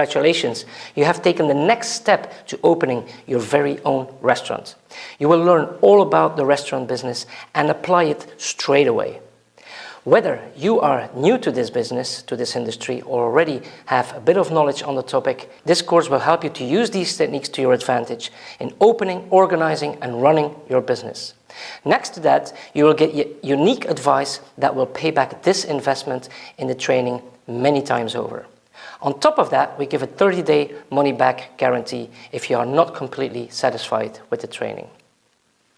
Congratulations, you have taken the next step to opening your very own restaurant. You will learn all about the restaurant business and apply it straight away. Whether you are new to this business, to this industry, or already have a bit of knowledge on the topic, this course will help you to use these techniques to your advantage in opening, organizing, and running your business. Next to that, you will get unique advice that will pay back this investment in the training many times over. On top of that, we give a 30-day money-back guarantee if you are not completely satisfied with the training.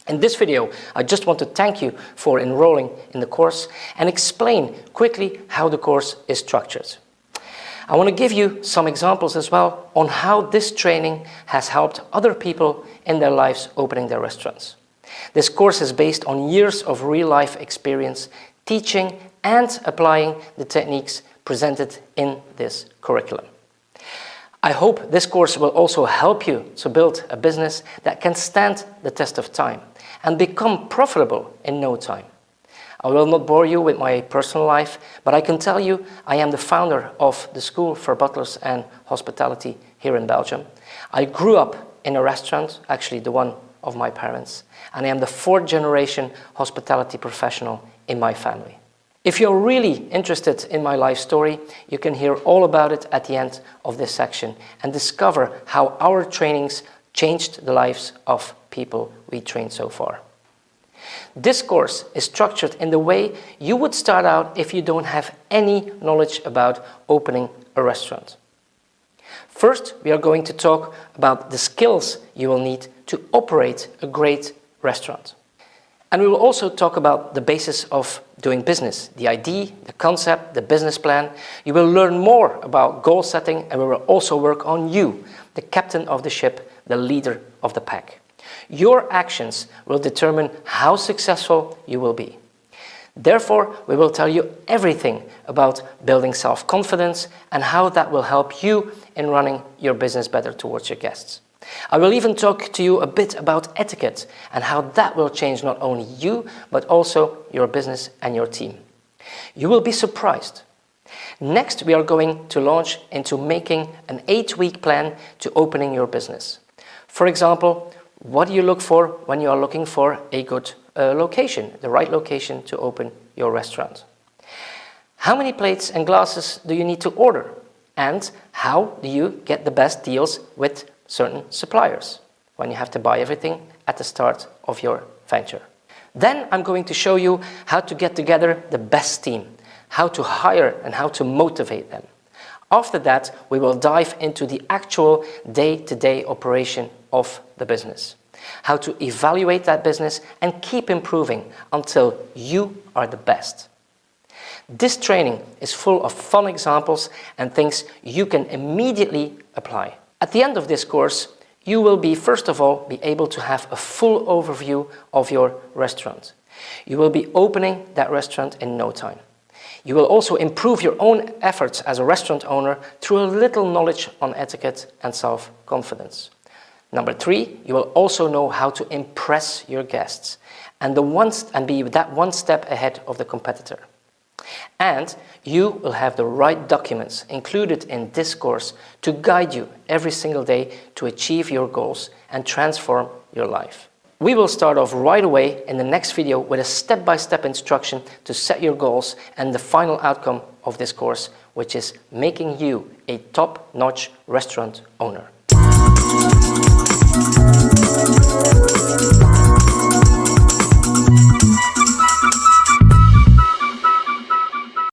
In this video, I just want to thank you for enrolling in the course and explain quickly how the course is structured. I want to give you some examples as well on how this training has helped other people in their lives opening their restaurants. This course is based on years of real-life experience, teaching and applying the techniques presented in this curriculum. I hope this course will also help you to build a business that can stand the test of time and become profitable in no time. I will not bore you with my personal life, but I can tell you I am the founder of the School for Butlers and Hospitality here in Belgium. I grew up in a restaurant, actually the one of my parents, and I am the 4th generation hospitality professional in my family. If you're really interested in my life story, you can hear all about it at the end of this section and discover how our trainings changed the lives of people we trained so far. This course is structured in the way you would start out if you don't have any knowledge about opening a restaurant. First, we are going to talk about the skills you will need to operate a great restaurant. And we will also talk about the basis of doing business, the idea, the concept, the business plan. You will learn more about goal setting, and we will also work on you, the captain of the ship, the leader of the pack. Your actions will determine how successful you will be. Therefore, we will tell you everything about building self-confidence and how that will help you in running your business better towards your guests. I will even talk to you a bit about etiquette and how that will change not only you, but also your business and your team. You will be surprised. Next, we are going to launch into making an 8-week plan to opening your business. For example, what do you look for when you are looking for a good location, the right location to open your restaurant? How many plates and glasses do you need to order? And how do you get the best deals with certain suppliers when you have to buy everything at the start of your venture? Then I'm going to show you how to get together the best team, how to hire and how to motivate them. After that, we will dive into the actual day-to-day operation of the business, how to evaluate that business and keep improving until you are the best. This training is full of fun examples and things you can immediately apply. At the end of this course, you will first of all, be able to have a full overview of your restaurant. You will be opening that restaurant in no time. You will also improve your own efforts as a restaurant owner through a little knowledge on etiquette and self-confidence. Number 3, you will also know how to impress your guests and be that one step ahead of the competitor. And you will have the right documents included in this course to guide you every single day to achieve your goals and transform your life. We will start off right away in the next video with a step-by-step instruction to set your goals and the final outcome of this course, which is making you a top-notch restaurant owner.